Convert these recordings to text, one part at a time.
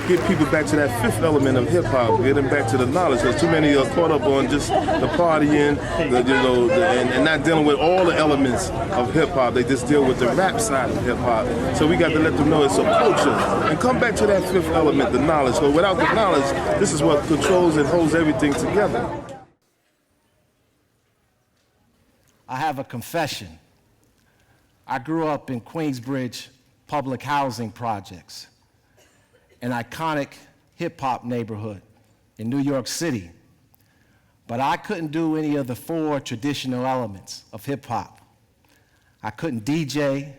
get people back to that fifth element of hip-hop, get them back to the knowledge, because too many are caught up on just the partying, and not dealing with all the elements of hip-hop. They just deal with the rap side of hip-hop. So we got to let them know it's a culture, and come back to that fifth element, the knowledge. So without the knowledge, this is what controls and holds everything together. I have a confession. I grew up in Queensbridge public housing projects, an iconic hip-hop neighborhood in New York City. But I couldn't do any of the four traditional elements of hip-hop. I couldn't DJ,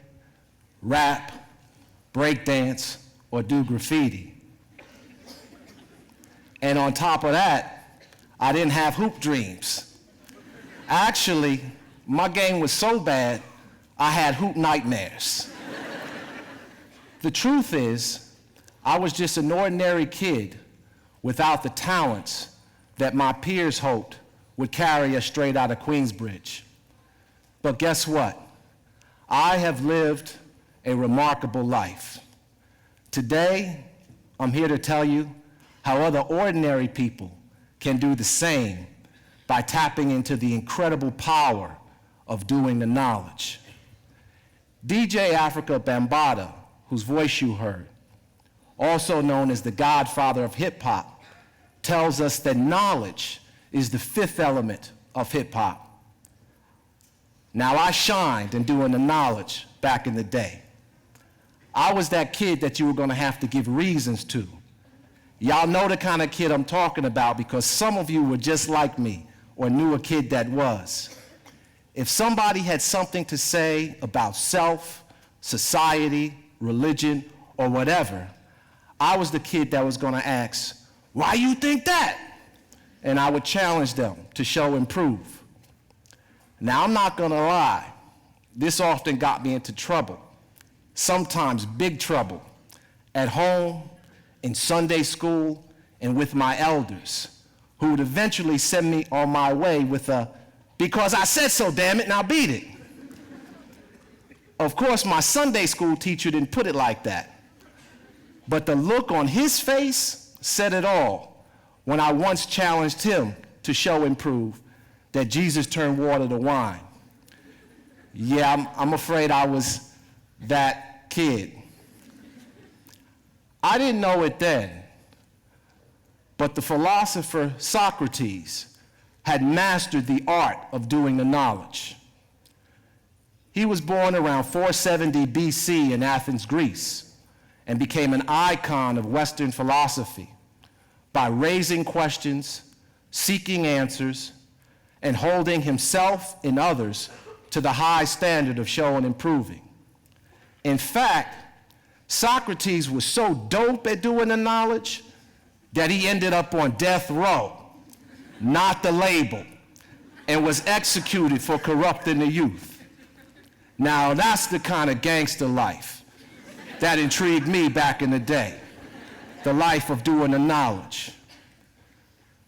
rap, breakdance, or do graffiti. And on top of that, I didn't have hoop dreams. Actually, my game was so bad, I had hoop nightmares. The truth is, I was just an ordinary kid without the talents that my peers hoped would carry us straight out of Queensbridge. But guess what? I have lived a remarkable life. Today, I'm here to tell you how other ordinary people can do the same by tapping into the incredible power of doing the knowledge. DJ Africa Bambaataa, whose voice you heard, also known as the godfather of hip-hop, tells us that knowledge is the fifth element of hip-hop. Now, I shined in doing the knowledge back in the day. I was that kid that you were going to have to give reasons to. Y'all know the kind of kid I'm talking about because some of you were just like me or knew a kid that was. If somebody had something to say about self, society, religion, or whatever, I was the kid that was going to ask, "Why you think that?" And I would challenge them to show and prove. Now, I'm not going to lie. This often got me into trouble, sometimes big trouble, at home, in Sunday school, and with my elders, who would eventually send me on my way with a, "Because I said so, damn it, now beat it." Of course, my Sunday school teacher didn't put it like that. But the look on his face said it all when I once challenged him to show and prove that Jesus turned water to wine. Yeah, I'm afraid I was that kid. I didn't know it then, but the philosopher Socrates had mastered the art of doing the knowledge. He was born around 470 BC in Athens, Greece, and became an icon of Western philosophy by raising questions, seeking answers, and holding himself and others to the high standard of showing and proving. In fact, Socrates was so dope at doing the knowledge that he ended up on death row, not the label, and was executed for corrupting the youth. Now, that's the kind of gangster life that intrigued me back in the day, the life of doing the knowledge.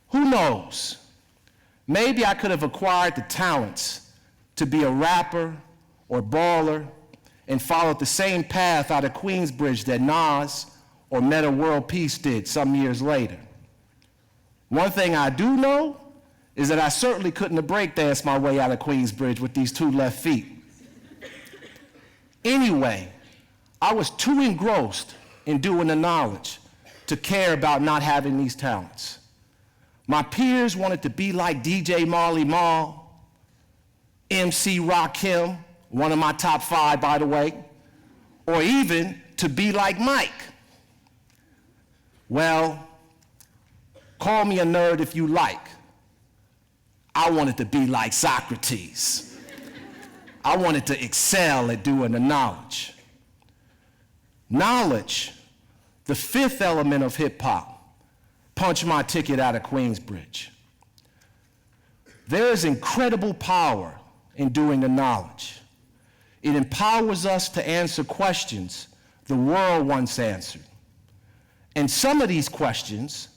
Who knows? Maybe I could have acquired the talents to be a rapper or baller and followed the same path out of Queensbridge that Nas or Meta World Peace did some years later. One thing I do know is that I certainly couldn't have breakdanced my way out of Queensbridge with these two left feet. Anyway, I was too engrossed in doing the knowledge to care about not having these talents. My peers wanted to be like DJ Marley Marl, MC Rakim, one of my top 5, by the way, or even to be like Mike. Well, call me a nerd if you like. I wanted to be like Socrates. I wanted to excel at doing the knowledge. Knowledge, the fifth element of hip-hop, punched my ticket out of Queensbridge. There is incredible power in doing the knowledge. It empowers us to answer questions the world once answered. And some of these questions,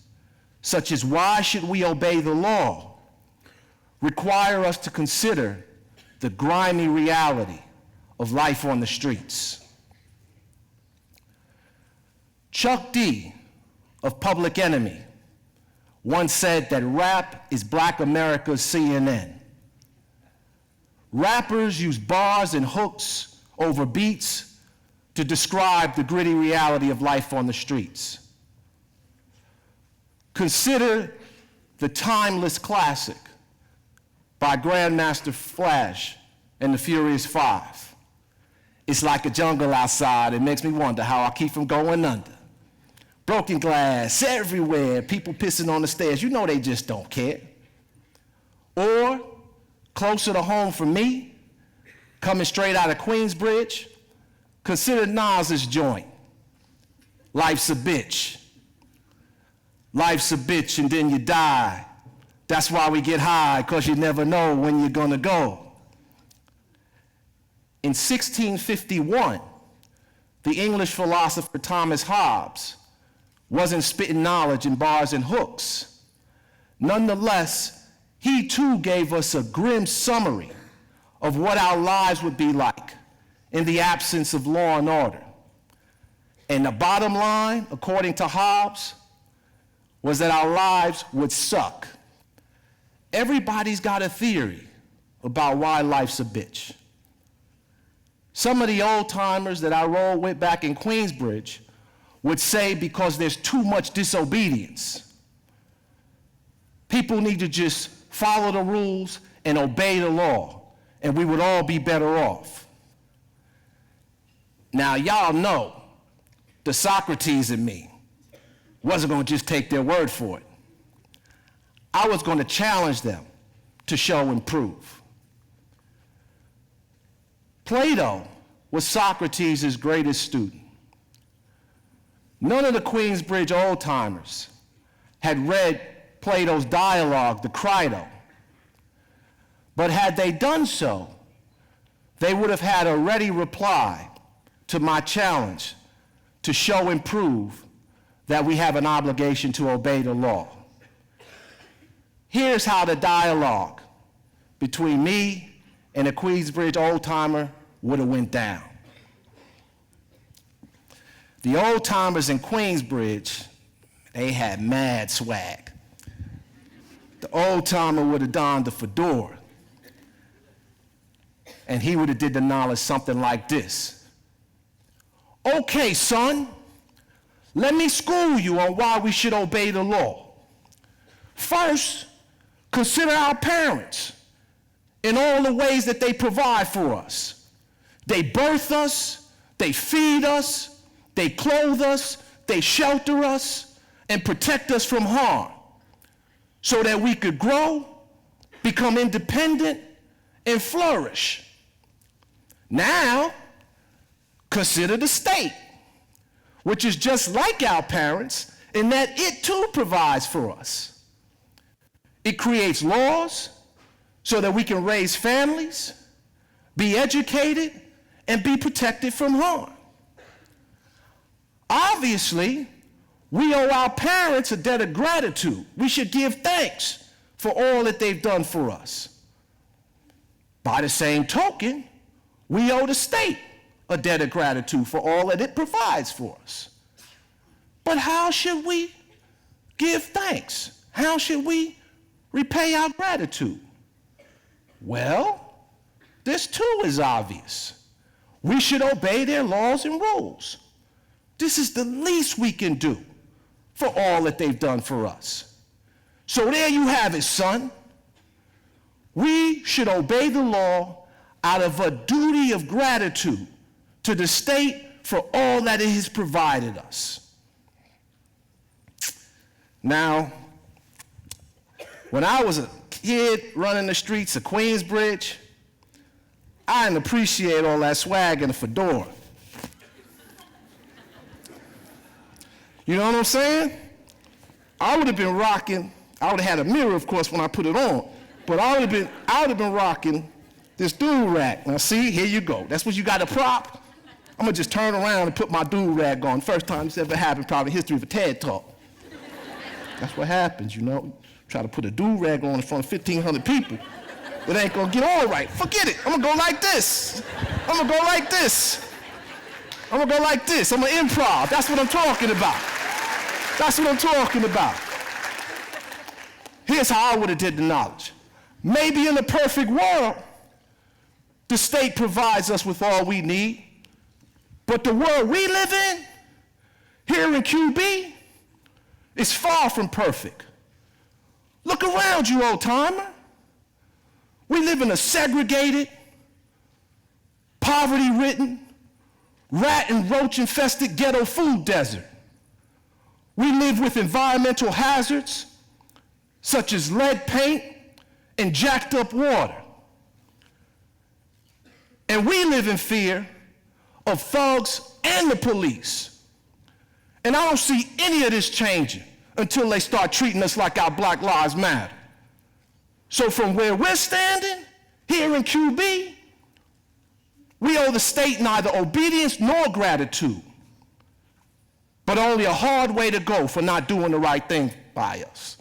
such as why should we obey the law, require us to consider the grimy reality of life on the streets. Chuck D of Public Enemy once said that rap is Black America's CNN. Rappers use bars and hooks over beats to describe the gritty reality of life on the streets. Consider the timeless classic by Grandmaster Flash and the Furious Five. It's like a jungle outside. It makes me wonder how I keep from going under. Broken glass everywhere, people pissing on the stairs. You know they just don't care. Or, closer to home for me, coming straight out of Queensbridge, consider Nas's joint, Life's a Bitch. Life's a bitch and then you die. That's why we get high, because you never know when you're gonna go. In 1651, the English philosopher Thomas Hobbes wasn't spitting knowledge in bars and hooks. Nonetheless, he too gave us a grim summary of what our lives would be like in the absence of law and order. And the bottom line, according to Hobbes, was that our lives would suck. Everybody's got a theory about why life's a bitch. Some of the old timers that I rolled with back in Queensbridge would say because there's too much disobedience. People need to just follow the rules and obey the law, and we would all be better off. Now, y'all know the Socrates in me wasn't going to just take their word for it. I was going to challenge them to show and prove. Plato was Socrates' greatest student. None of the Queensbridge old-timers had read Plato's dialogue, the Crito. But had they done so, they would have had a ready reply to my challenge to show and prove that we have an obligation to obey the law. Here's how the dialogue between me and a Queensbridge old-timer would have went down. The old-timers in Queensbridge, they had mad swag. The old-timer would have donned the fedora, and he would have did the knowledge something like this. Okay, son, let me school you on why we should obey the law. First, consider our parents in all the ways that they provide for us. They birth us, they feed us, they clothe us, they shelter us, and protect us from harm so that we could grow, become independent, and flourish. Now, consider the state, which is just like our parents in that it too provides for us. It creates laws so that we can raise families, be educated, and be protected from harm. Obviously, we owe our parents a debt of gratitude. We should give thanks for all that they've done for us. By the same token, we owe the state a debt of gratitude for all that it provides for us. But how should we give thanks? How should we repay our gratitude? Well, this too is obvious. We should obey their laws and rules. This is the least we can do for all that they've done for us. So there you have it, son. We should obey the law out of a duty of gratitude to the state for all that it has provided us. Now, when I was a kid running the streets of Queensbridge, I didn't appreciate all that swag and the fedora. You know what I'm saying? I would have been rocking, I would have had a mirror, of course, when I put it on, but I would have been rocking this do-rag. Now see, here you go. That's what you got to prop. I'm gonna just turn around and put my do-rag on. First time this ever happened, probably in history of a TED Talk. That's what happens, you know. Try to put a do-rag on in front of 1,500 people. It ain't gonna get all right. Forget it. I'm gonna go like this. I'm gonna go like this. I'm gonna go like this. I'm gonna improv. That's what I'm talking about. That's what I'm talking about. Here's how I would have did the knowledge. Maybe in a perfect world, the state provides us with all we need, but the world we live in, here in QB, is far from perfect. Look around you, old timer. We live in a segregated, poverty-ridden, rat and roach-infested ghetto food desert. We live with environmental hazards such as lead paint and jacked up water. And we live in fear of thugs and the police. And I don't see any of this changing until they start treating us like our Black Lives Matter. So from where we're standing, here in QB, we owe the state neither obedience nor gratitude, but only a hard way to go for not doing the right thing by us.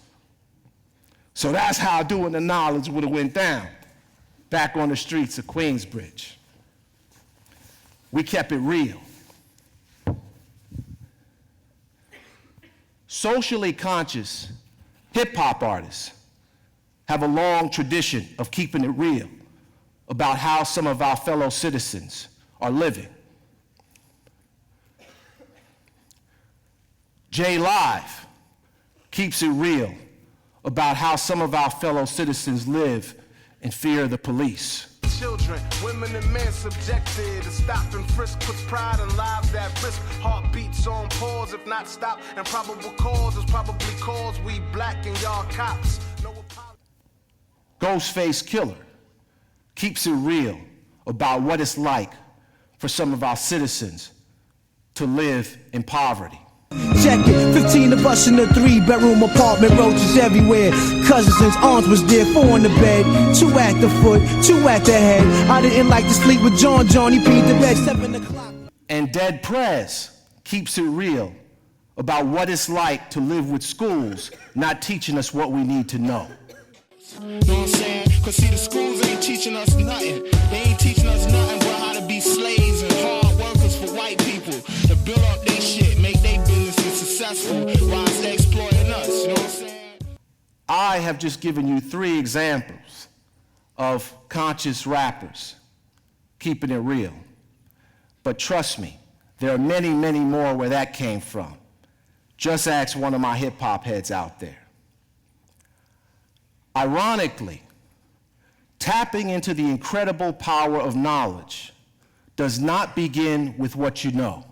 So that's how doing the knowledge would have went down back on the streets of Queensbridge. We kept it real. Socially conscious hip-hop artists have a long tradition of keeping it real about how some of our fellow citizens are living. J Live keeps it real about how some of our fellow citizens live in fear of the police. Children, women and men subjected to stop and frisk, puts pride in lives at risk. Heartbeats on pause, if not stop, and probable cause is probably cause we black and y'all cops. No apology. Ghostface Killer keeps it real about what it's like for some of our citizens to live in poverty. Check it, 15 of us in a 3-bedroom apartment, roaches everywhere. Cousins and aunts was there, 4 in the bed, 2 at the foot, 2 at the head. I didn't like to sleep with John, he peed the bed, 7 o'clock. And Dead Prez keeps it real about what it's like to live with schools not teaching us what we need to know. Know what I'm saying? Cause see, the schools ain't teaching us nothing. They ain't teaching us nothing but how to be slaves and hard workers for white people to build up their shit, make their businesses successful whilst they exploiting us. You know what I'm saying? I have just given you 3 examples of conscious rappers keeping it real. But trust me, there are many, many more where that came from. Just ask one of my hip-hop heads out there. Ironically, tapping into the incredible power of knowledge does not begin with what you know.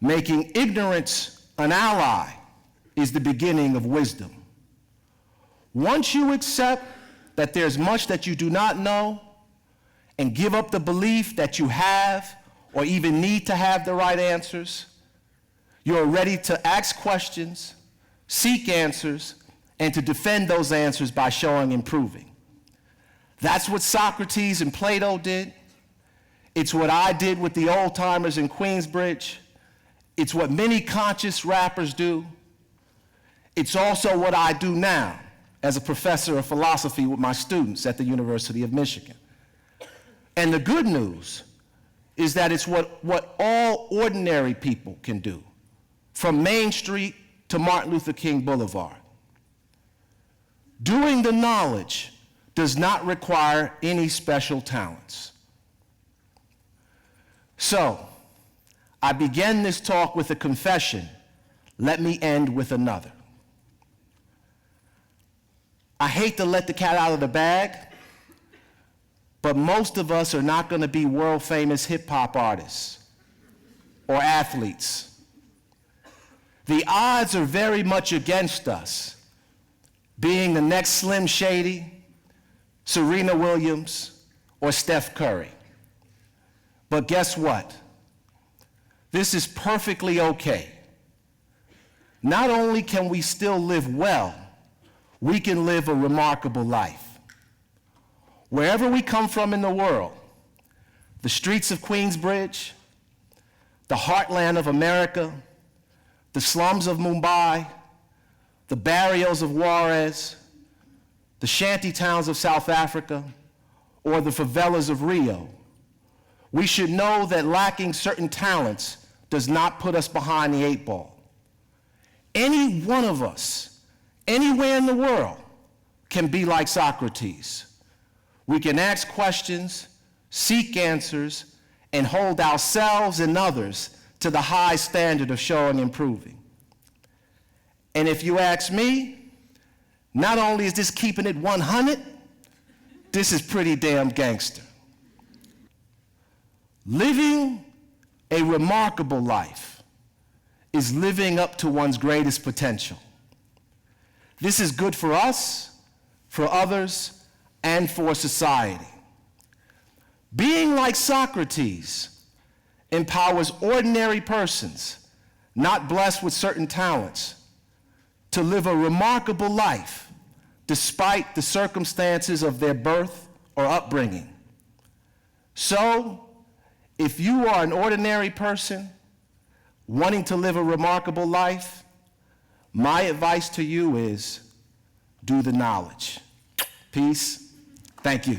Making ignorance an ally is the beginning of wisdom. Once you accept that there's much that you do not know and give up the belief that you have or even need to have the right answers, you're ready to ask questions, seek answers, and to defend those answers by showing and proving. That's what Socrates and Plato did. It's what I did with the old timers in Queensbridge. It's what many conscious rappers do. It's also what I do now as a professor of philosophy with my students at the University of Michigan. And the good news is that it's what all ordinary people can do, from Main Street to Martin Luther King Boulevard. Doing the knowledge does not require any special talents. So, I began this talk with a confession. Let me end with another. I hate to let the cat out of the bag, but most of us are not going to be world-famous hip-hop artists or athletes. The odds are very much against us, being the next Slim Shady, Serena Williams, or Steph Curry. But guess what? This is perfectly okay. Not only can we still live well, we can live a remarkable life. Wherever we come from in the world, the streets of Queensbridge, the heartland of America, the slums of Mumbai, the barrios of Juarez, the shanty towns of South Africa, or the favelas of Rio, we should know that lacking certain talents does not put us behind the 8 ball. Any one of us, anywhere in the world, can be like Socrates. We can ask questions, seek answers, and hold ourselves and others to the high standard of showing improving. And if you ask me, not only is this keeping it 100, this is pretty damn gangster. Living a remarkable life is living up to one's greatest potential. This is good for us, for others, and for society. Being like Socrates empowers ordinary persons, not blessed with certain talents, to live a remarkable life despite the circumstances of their birth or upbringing. So, if you are an ordinary person wanting to live a remarkable life, my advice to you is do the knowledge. Peace. Thank you.